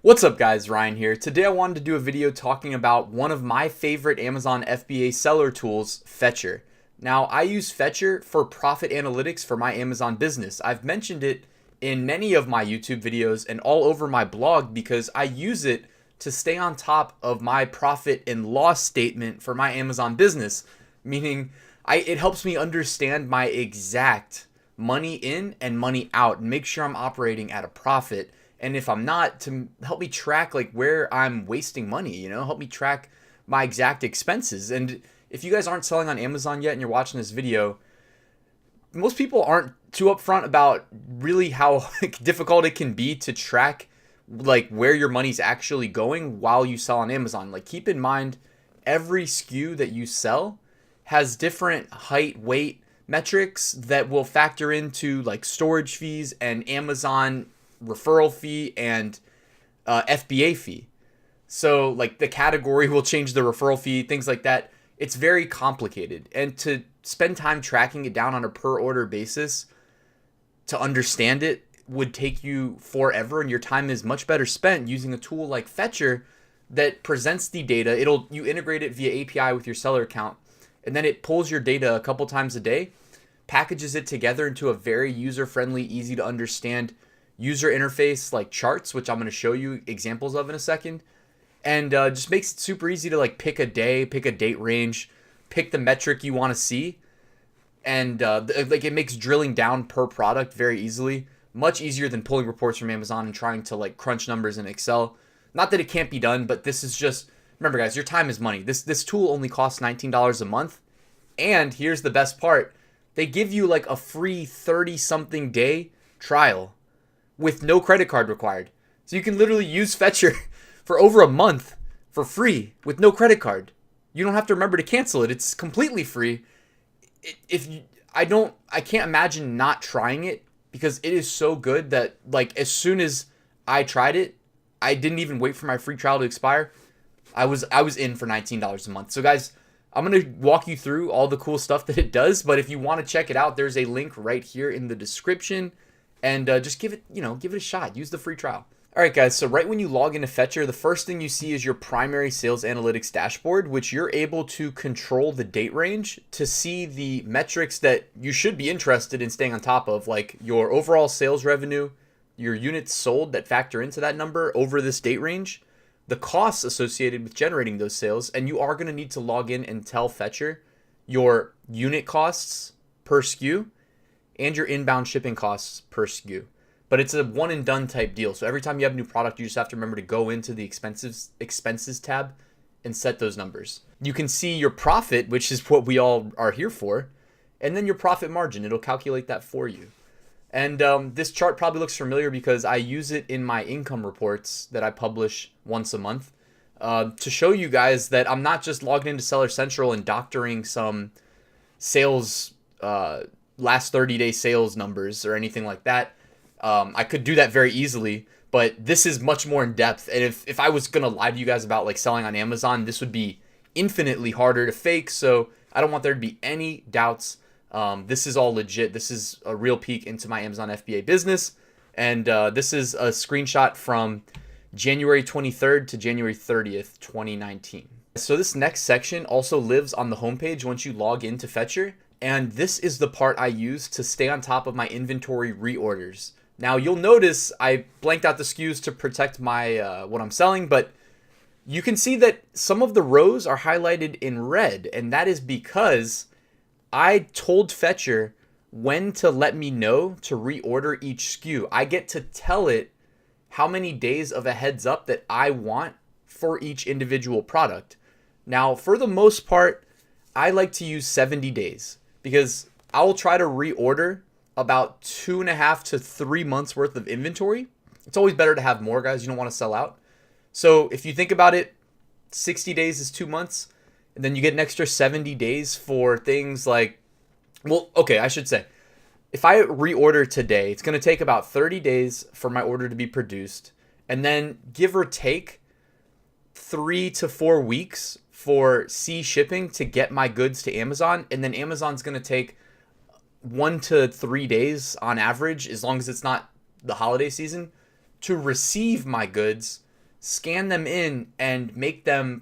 What's up guys, Ryan here. Today I wanted to do a video talking about one of my favorite Amazon FBA seller tools, Fetcher. Now I use Fetcher for profit analytics for my Amazon business. I've mentioned it in many of my YouTube videos and all over my blog because I use it to stay on top of my profit and loss statement for my Amazon business. Meaning it helps me understand my exact money in and money out and make sure I'm operating at a profit. And if I'm not, to help me track like where I'm wasting money, help me track my exact expenses. And if you guys aren't selling on Amazon yet and you're watching this video, most people aren't too upfront about really how difficult it can be to track like where your money's actually going while you sell on Amazon. Like keep in mind, every SKU that you sell has different height, weight metrics that will factor into like storage fees and Amazon referral fee and FBA fee. So like the category will change the referral fee, things like that. It's very complicated, and to spend time tracking it down on a per order basis to understand it would take you forever, and your time is much better spent using a tool like Fetcher that presents the data. You integrate it via API with your seller account, and then it pulls your data a couple times a day, packages it together into a very user-friendly, easy to understand user interface like charts, which I'm going to show you examples of in a second, and just makes it super easy to like pick a day, pick a date range, pick the metric you want to see, and like it makes drilling down per product very easily, much easier than pulling reports from Amazon and trying to like crunch numbers in Excel. Not that it can't be done, but this is just, remember guys, your time is money. This tool only costs $19 a month, and here's the best part: they give you like a free 30-something day trial with no credit card required. So you can literally use Fetcher for over a month for free with no credit card. You don't have to remember to cancel it. It's completely free. I can't imagine not trying it because it is so good that like as soon as I tried it, I didn't even wait for my free trial to expire. I was in for $19 a month. So guys, I'm going to walk you through all the cool stuff that it does, but if you want to check it out, there's a link right here in the description. And just give it a shot. Use the free trial. All right, guys. So right when you log into Fetcher, the first thing you see is your primary sales analytics dashboard, which you're able to control the date range to see the metrics that you should be interested in staying on top of, like your overall sales revenue, your units sold that factor into that number over this date range, the costs associated with generating those sales, and you are going to need to log in and tell Fetcher your unit costs per SKU and your inbound shipping costs per SKU. But it's a one and done type deal. So every time you have a new product, you just have to remember to go into the expenses tab and set those numbers. You can see your profit, which is what we all are here for, and then your profit margin. It'll calculate that for you. And this chart probably looks familiar because I use it in my income reports that I publish once a month to show you guys that I'm not just logging into Seller Central and doctoring some sales last 30-day sales numbers or anything like that. I could do that very easily, but this is much more in depth. And if I was going to lie to you guys about like selling on Amazon, this would be infinitely harder to fake. So I don't want there to be any doubts. This is all legit. This is a real peek into my Amazon FBA business. And this is a screenshot from January 23rd to January 30th, 2019. So this next section also lives on the homepage once you log into Fetcher. And this is the part I use to stay on top of my inventory reorders. Now you'll notice I blanked out the SKUs to protect my what I'm selling, but you can see that some of the rows are highlighted in red, and that is because I told Fetcher when to let me know to reorder each SKU. I get to tell it how many days of a heads up that I want for each individual product. Now, for the most part, I like to use 70 days. Because I will try to reorder about 2.5 to 3 months worth of inventory. It's always better to have more, guys. You don't want to sell out. So if you think about it, 60 days is 2 months. And then you get an extra 70 days for things like, well, okay, I should say, if I reorder today, it's going to take about 30 days for my order to be produced. And then give or take 3 to 4 weeks for sea shipping to get my goods to Amazon, and then Amazon's going to take 1 to 3 days on average, as long as it's not the holiday season, to receive my goods scan them in and make them,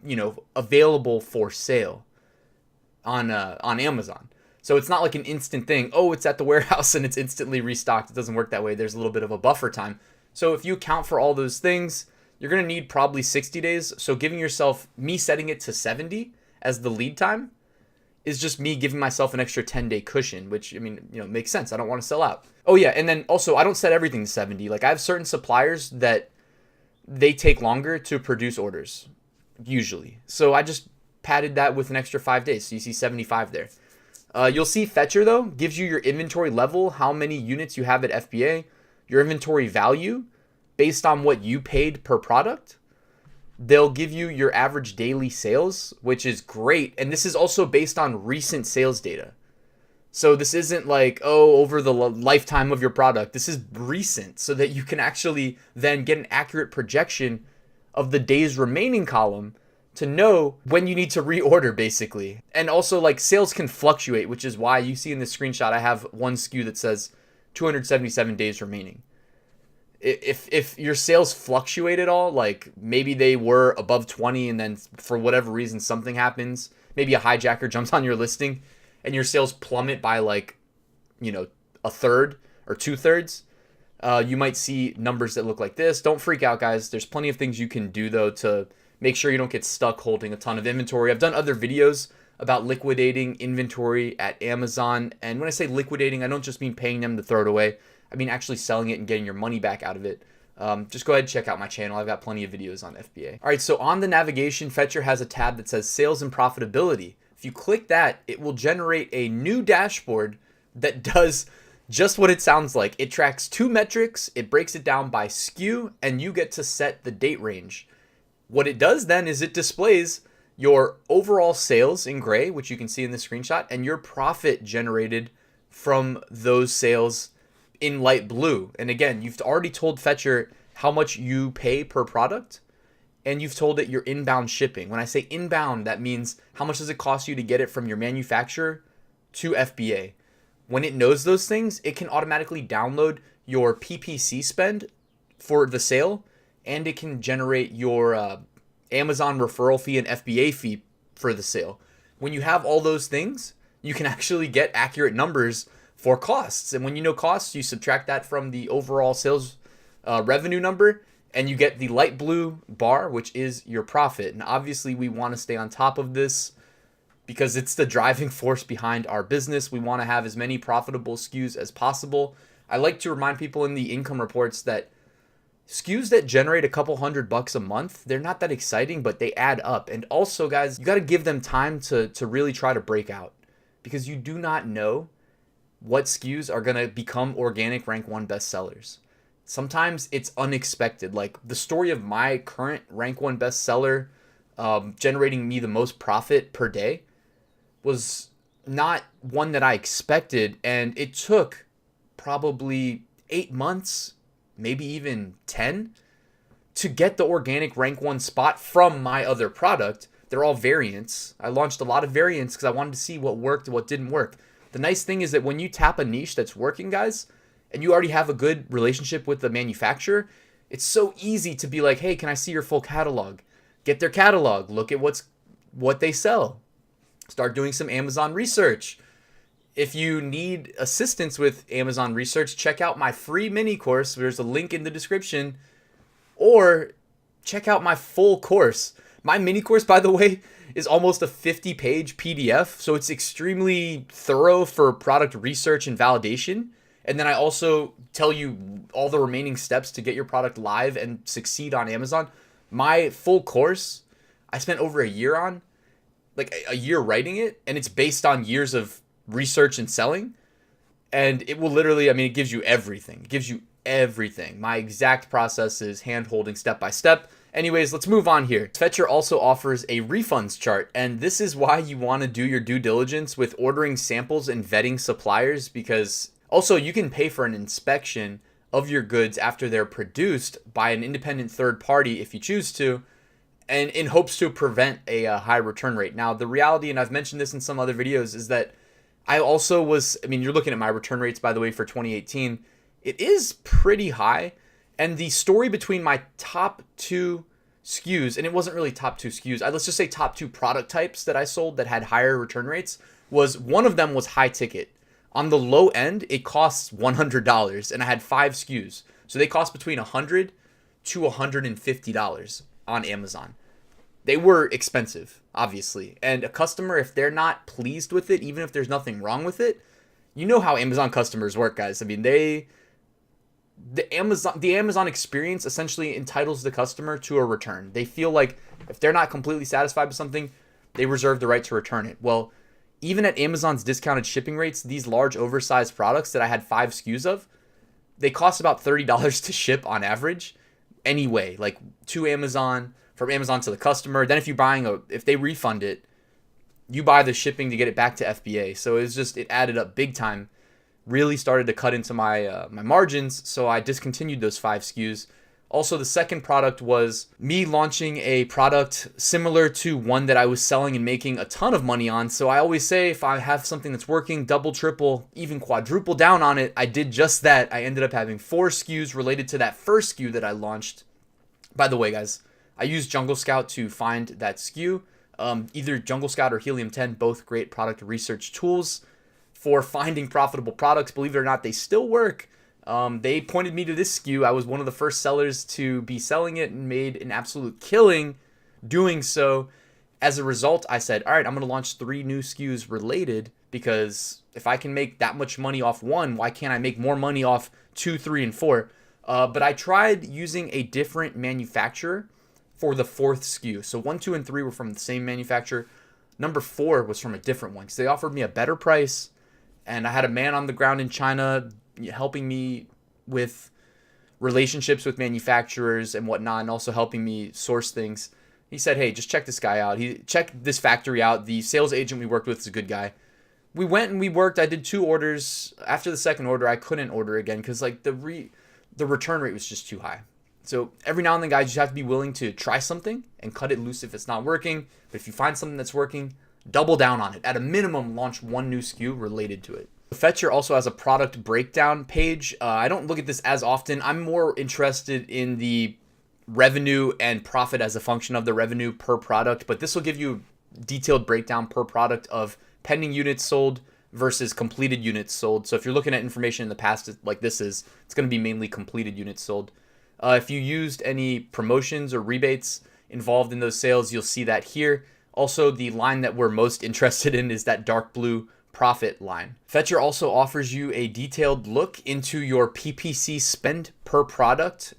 available for sale on Amazon. So it's not like an instant thing. Oh, it's at the warehouse and it's instantly restocked. It doesn't work that way. There's a little bit of a buffer time. So if you account for all those things, you're going to need probably 60 days. So giving yourself, me setting it to 70 as the lead time is just me giving myself an extra 10-day cushion, which, makes sense. I don't want to sell out. Oh yeah, and then also I don't set everything to 70. Like I have certain suppliers that they take longer to produce orders, usually. So I just padded that with an extra 5 days. So you see 75 there. You'll see Fetcher, though, gives you your inventory level, how many units you have at FBA, your inventory value based on what you paid per product. They'll give you your average daily sales, which is great. And this is also based on recent sales data. So this isn't like, over the lifetime of your product. This is recent so that you can actually then get an accurate projection of the days remaining column to know when you need to reorder, basically. And also, like, sales can fluctuate, which is why you see in this screenshot I have one SKU that says 277 days remaining. If your sales fluctuate at all, like maybe they were above 20 and then for whatever reason something happens, maybe a hijacker jumps on your listing and your sales plummet by like, a third or 2/3, you might see numbers that look like this. Don't freak out, guys. There's plenty of things you can do, though, to make sure you don't get stuck holding a ton of inventory. I've done other videos about liquidating inventory at Amazon. And when I say liquidating, I don't just mean paying them to throw it away. I mean actually selling it and getting your money back out of it. Just go ahead and check out my channel. I've got plenty of videos on FBA. All right, so on the navigation, Fetcher has a tab that says Sales and Profitability. If you click that, it will generate a new dashboard that does just what it sounds like. It tracks 2 metrics, it breaks it down by SKU, and you get to set the date range. What it does then is it displays your overall sales in gray, which you can see in the screenshot, and your profit generated from those sales in light blue. And again, you've already told Fetcher how much you pay per product, and you've told it your inbound shipping. When I say inbound, that means how much does it cost you to get it from your manufacturer to FBA. When it knows those things, it can automatically download your PPC spend for the sale, and it can generate your Amazon referral fee and FBA fee for the sale. When you have all those things, you can actually get accurate numbers for costs. And when you know costs, you subtract that from the overall sales revenue number, and you get the light blue bar, which is your profit. And obviously, we want to stay on top of this because it's the driving force behind our business. We want to have as many profitable SKUs as possible. I like to remind people in the income reports that SKUs that generate a couple $100 a month, they're not that exciting, but they add up. And also, guys, you got to give them time to really try to break out, because you do not know what SKUs are going to become organic rank 1 bestsellers. Sometimes it's unexpected. Like the story of my current rank 1 bestseller generating me the most profit per day was not one that I expected. And it took probably 8 months, maybe even 10, to get the organic rank 1 spot from my other product. They're all variants. I launched a lot of variants because I wanted to see what worked and what didn't work. The nice thing is that when you tap a niche that's working, guys, and you already have a good relationship with the manufacturer, it's so easy to be like, hey, can I see your full catalog? Get their catalog. Look at what they sell. Start doing some Amazon research. If you need assistance with Amazon research, check out my free mini course. There's a link in the description. Or check out my full course. My mini course, by the way, is almost a 50-page PDF. So it's extremely thorough for product research and validation. And then I also tell you all the remaining steps to get your product live and succeed on Amazon. My full course, I spent over a year on, like a year writing it. And it's based on years of research and selling. And it will literally, it gives you everything. It gives you everything. My exact process is hand-holding step by step. Anyways, let's move on here. Fetcher also offers a refunds chart, and this is why you want to do your due diligence with ordering samples and vetting suppliers, because also you can pay for an inspection of your goods after they're produced by an independent third party if you choose to, and in hopes to prevent a high return rate. Now, the reality, and I've mentioned this in some other videos, is that I also was, you're looking at my return rates, by the way, for 2018. It is pretty high. And the story between my top 2 SKUs, and it wasn't really top 2 SKUs. Let's just say top 2 product types that I sold that had higher return rates. Was one of them was high ticket. On the low end, it costs $100, and I had 5 SKUs. So they cost between $100 to $150 on Amazon. They were expensive, obviously. And a customer, if they're not pleased with it, even if there's nothing wrong with it, you know how Amazon customers work, guys. I mean, the Amazon experience essentially entitles the customer to a return. They feel like if they're not completely satisfied with something, they reserve the right to return it. Well, even at Amazon's discounted shipping rates, these large oversized products that I had 5 SKUs of, they cost about $30 to ship on average anyway, like to Amazon, from Amazon to the customer. Then if they refund it, you buy the shipping to get it back to FBA. So it added up big time. Really started to cut into my margins, so I discontinued those 5 SKUs. Also, the second product was me launching a product similar to one that I was selling and making a ton of money on. So I always say if I have something that's working, double, triple, even quadruple down on it. I did just that. I ended up having 4 SKUs related to that first SKU that I launched. By the way, guys, I used Jungle Scout to find that SKU. Either Jungle Scout or Helium 10, both great product research tools for finding profitable products. Believe it or not, they still work. They pointed me to this SKU. I was one of the first sellers to be selling it and made an absolute killing doing so. As a result, I said, all right, I'm going to launch 3 new SKUs related, because if I can make that much money off one, why can't I make more money off 2, 3, and 4? But I tried using a different manufacturer for the 4th SKU. So 1, 2, and 3 were from the same manufacturer. Number 4 was from a different one because they offered me a better price. And I had a man on the ground in China helping me with relationships with manufacturers and whatnot, and also helping me source things. He said, hey, just check this guy out. He checked this factory out. The sales agent we worked with is a good guy. We went and we worked. I did 2 orders. After the second order, I couldn't order again because like the return rate was just too high. So every now and then, guys, you have to be willing to try something and cut it loose if it's not working. But if you find something that's working, double down on it. At a minimum, launch 1 new SKU related to it. Fetcher also has a product breakdown page. I don't look at this as often. I'm more interested in the revenue and profit as a function of the revenue per product. But this will give you a detailed breakdown per product of pending units sold versus completed units sold. So if you're looking at information in the past like this is, it's going to be mainly completed units sold. If you used any promotions or rebates involved in those sales, you'll see that here. Also, the line that we're most interested in is that dark blue profit line. Fetcher also offers you a detailed look into your PPC spend per product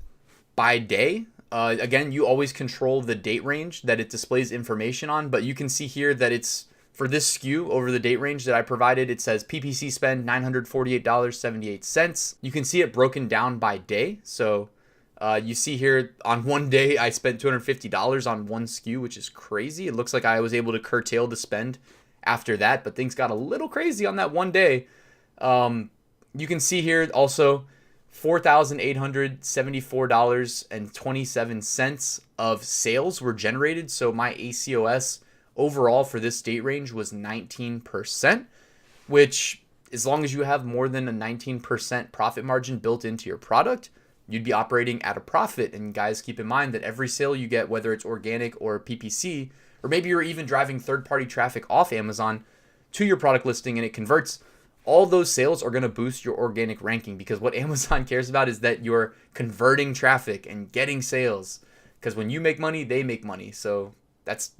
by day. Again, you always control the date range that it displays information on, but you can see here that it's for this SKU over the date range that I provided. It says PPC spend $948.78. You can see it broken down by day. So you see here on one day, I spent $250 on one SKU, which is crazy. It looks like I was able to curtail the spend after that, but things got a little crazy on that one day. You can see here also $4,874.27 of sales were generated. So my ACOS overall for this date range was 19%, which as long as you have more than a 19% profit margin built into your product, you'd be operating at a profit. And guys, keep in mind that every sale you get, whether it's organic or PPC, or maybe you're even driving third-party traffic off Amazon to your product listing and it converts, all those sales are going to boost your organic ranking, because what Amazon cares about is that you're converting traffic and getting sales, because when you make money, they make money. So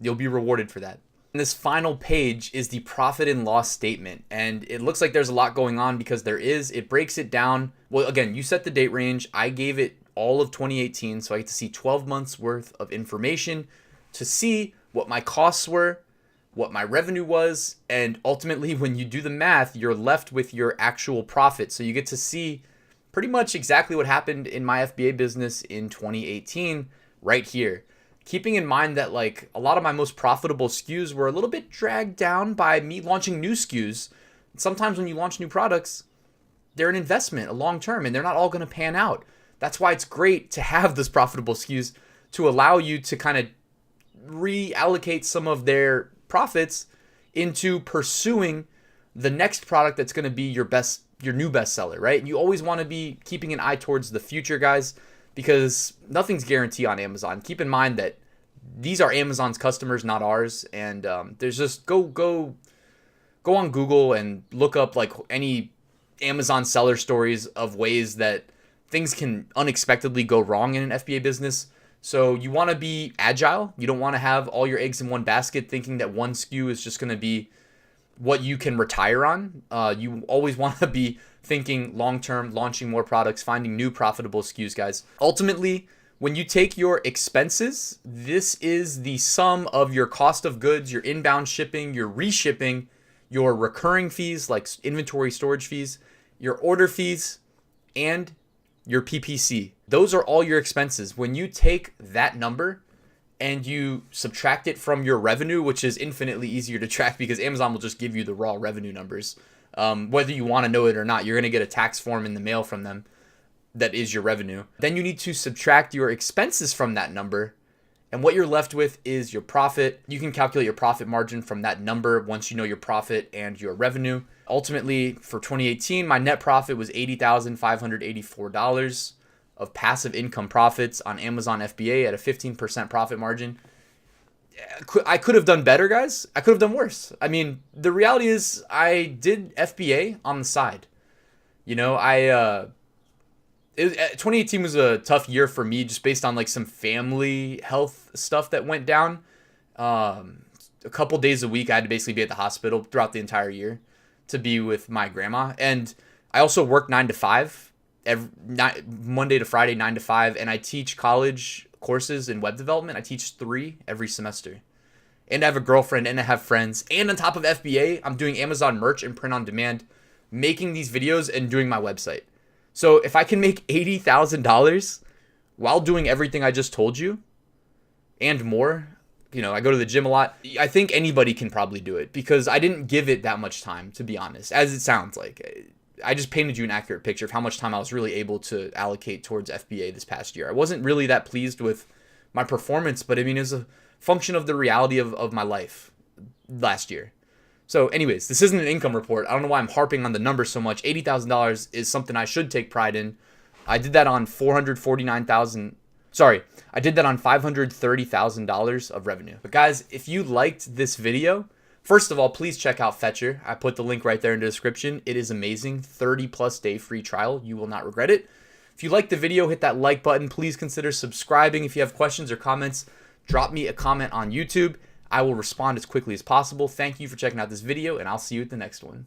you'll be rewarded for that. And this final page is the profit and loss statement. And it looks like there's a lot going on because it breaks it down. Well, again, you set the date range. I gave it all of 2018. So I get to see 12 months worth of information to see what my costs were, what my revenue was, and ultimately when you do the math, you're left with your actual profit. So you get to see pretty much exactly what happened in my FBA business in 2018 right here. Keeping in mind that like a lot of my most profitable SKUs were a little bit dragged down by me launching new SKUs. Sometimes when you launch new products, they're an investment, a long term, and they're not all going to pan out. That's why it's great to have those profitable SKUs to allow you to kind of reallocate some of their profits into pursuing the next product that's going to be your new best seller, right? And you always want to be keeping an eye towards the future, guys. because nothing's guaranteed on Amazon. Keep in mind that these are Amazon's customers, not ours. And there's just go on Google and look up like any Amazon seller stories of ways that things can unexpectedly go wrong in an FBA business. So you want to be agile. You don't want to have all your eggs in one basket thinking that one SKU is just going to be what you can retire on. You always want to be thinking long-term, launching more products, finding new profitable SKUs, guys. Ultimately, when you take your expenses, this is the sum of your cost of goods, your inbound shipping, your reshipping, your recurring fees like inventory storage fees, your order fees, and your PPC. Those are all your expenses. When you take that number and you subtract it from your revenue, which is infinitely easier to track because Amazon will just give you the raw revenue numbers. Whether you want to know it or not, you're going to get a tax form in the mail from them that is your revenue. Then you need to subtract your expenses from that number. And what you're left with is your profit. You can calculate your profit margin from that number once you know your profit and your revenue. Ultimately, for 2018, my net profit was $80,584 of passive income profits on Amazon FBA at a 15% profit margin. I could have done better, guys. I could have done worse. I mean, the reality is I did FBA on the side. You know, 2018 was a tough year for me just based on like some family health stuff that went down. A couple days a week, I had to basically be at the hospital throughout the entire year to be with my grandma. And I also work 9 to 5, Monday to Friday, 9 to 5. And I teach college courses in web development. I teach 3 every semester. And I have a girlfriend and I have friends. And on top of FBA, I'm doing Amazon merch and print on demand, making these videos and doing my website. So if I can make $80,000 while doing everything I just told you and more, you know, I go to the gym a lot. I think anybody can probably do it because I didn't give it that much time, to be honest, as it sounds like. I just painted you an accurate picture of how much time I was really able to allocate towards FBA this past year. I wasn't really that pleased with my performance, but I mean, it's a function of the reality of my life last year. So anyways, this isn't an income report. I don't know why I'm harping on the number so much. $80,000 is something I should take pride in. I did that on I did that on $530,000 of revenue. But guys, if you liked this video, first of all, please check out Fetcher. I put the link right there in the description. It is amazing. 30+ day free trial. You will not regret it. If you liked the video, hit that like button. Please consider subscribing. If you have questions or comments, drop me a comment on YouTube. I will respond as quickly as possible. Thank you for checking out this video, and I'll see you at the next one.